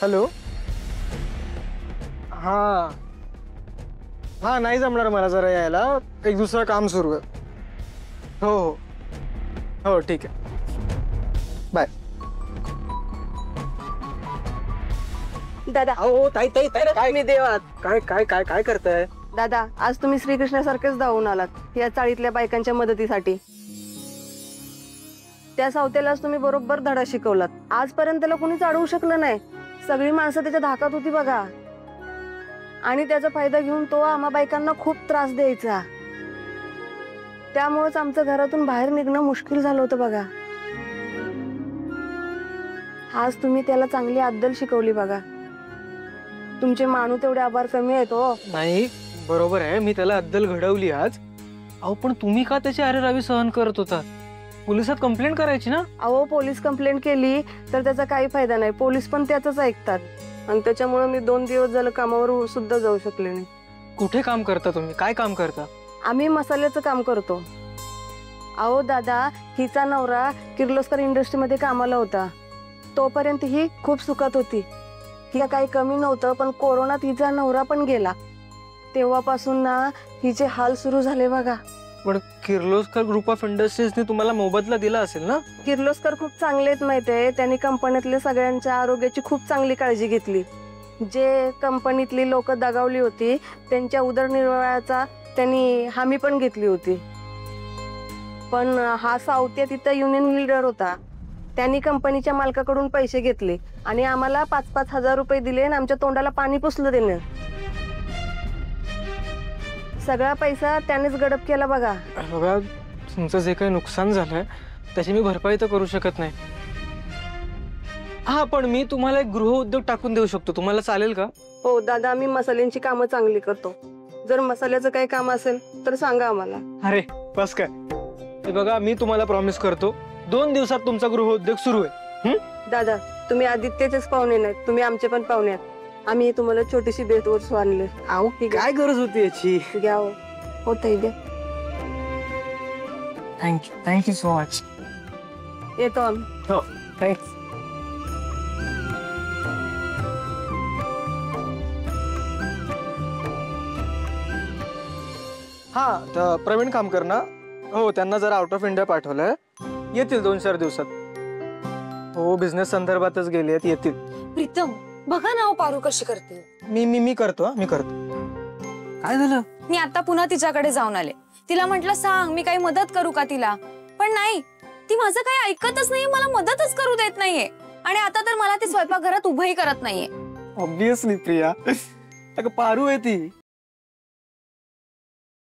Hello. हां हां, नाही जमणार मला जरा यायला, एक दुसरं काम सुरू आहे. हो हो हो, ठीक आहे, बाय. दादा. अहो ताई ताई ताई, काय मी देवात. काय काय काय काय करताय? दादा, आज तुम्ही श्रीकृष्णासारखेच धावून आलात या चाळीतल्या बायकांच्या मदतीसाठी. त्या सावतेलाच तुम्ही बरोबर धडा शिकवलात. आजपर्यंत त्याला कोणीच अडवू शकलं नाही. सगळी माणसं त्याच्या धाकात होती बघा, आणि त्याचा फायदा घेऊन तो आम्हा बायकांना खूप त्रास द्यायचा. त्यामुळेच आमचं घरातून बाहेर निघणं मुश्किल झालं होतं बघा. आज तुम्ही त्याला चांगली अद्दल शिकवली बघा. तुमचे मानू तेवढे आभार कमी आहेत हो. नाही, बरोबर आहे, मी त्याला अद्दल घडवली आज. अहो पण तुम्ही का त्याची अरेरावी सहन करत होता? पोलिसात कंप्लेंट करायची ना. अहो, पोलीस कंप्लेंट केली तर त्याचा काही फायदा नाही. पोलीस पण त्याच ऐकतात, आणि त्याच्यामुळे मी 2 दिवस झालं कामावर सुद्धा जाऊ शकले नाही. कुठे काम करता तुम्ही? काय काम करता? आम्ही मसाल्याचं काम करतो. अहो दादा, हिचा नवरा किर्लोस्कर इंडस्ट्रीमध्ये कामाला होता. तोपर्यंत ही खूप सुखात होती. हिला काही कमी नव्हतं, पण कोरोनात हिचा नवरा पण गेला. तेव्हापासून ना हिचे हाल सुरू झाले बघा. पण किर्लोस्कर ग्रुप ऑफ इंडस्ट्रीजने तुम्हाला मोबदला दिला असेल ना? किर्लोस्कर खूप चांगले आहेत माहितीये. त्यांनी कंपनीतल्या सगळ्यांच्या आरोग्याची खूप चांगली काळजी घेतली. जे कंपनीतली लोक दगावली होती त्यांच्या उदरनिर्वाहाचा त्यांनी हमी पण घेतली होती. पण हा सावत्या तिथं युनियन लीडर होता. त्यांनी कंपनीच्या मालकाकडून पैसे घेतले आणि आम्हाला 5-5 हजार रुपये दिले आणि आमच्या तोंडाला पाणी पुसलं त्याने. सगळा पैसा त्यानेच गडप केला बघा. बघा, तुमचं जे काही नुकसान झालंय त्याची मी भरपाई तर करू शकत नाही. हा, पण मी तुम्हाला एक गृहउद्योग टाकून देऊ शकतो. तुम्हाला चालेल का? हो दादा, आम्ही मसाल्यांची कामं चांगली करतो. जर मसाल्याचं काही काम असेल तर सांगा आम्हाला. अरे बस काय. हे बघा, मी तुम्हाला प्रॉमिस करतो 2 दिवसात तुमचा गृहउद्योग सुरू आहे. दादा, तुम्ही आदित्यचेच पाहुणे नाहीत, तुम्ही आमचे पण पाहुणे आहेत. आम्ही तुम्हाला छोटीशी भेटवस्तू आणली. अहो, काय गरज होती याची? घ्या हो. होतंय घ्या. Thank you so much. येतो आम्ही. हो, थँक्स. हा, तर प्रवीण कामकर ना? हो, त्यांना जरा आउट ऑफ इंडिया पाठवलंय. येतील 2-4 दिवसात. हो, बिझनेस संदर्भातच गेले आहेत, येतील. प्रीतम, बघा ना पारू कशी करते. मी करतो. मी करतो. काय झालं? मी आता पुन्हा तिच्याकडे जाऊन आले. तिला म्हटलं सांग मी काही मदत करू का तिला, पण नाही, ती माझं काही ऐकतच नाहीये, मला मदतच करू देत नाहीये. आणि आता तर मला ती स्वयंपाकघरात उभंही करत नाहीये. ऑब्विसली प्रिया, अगं पारू आहे ती.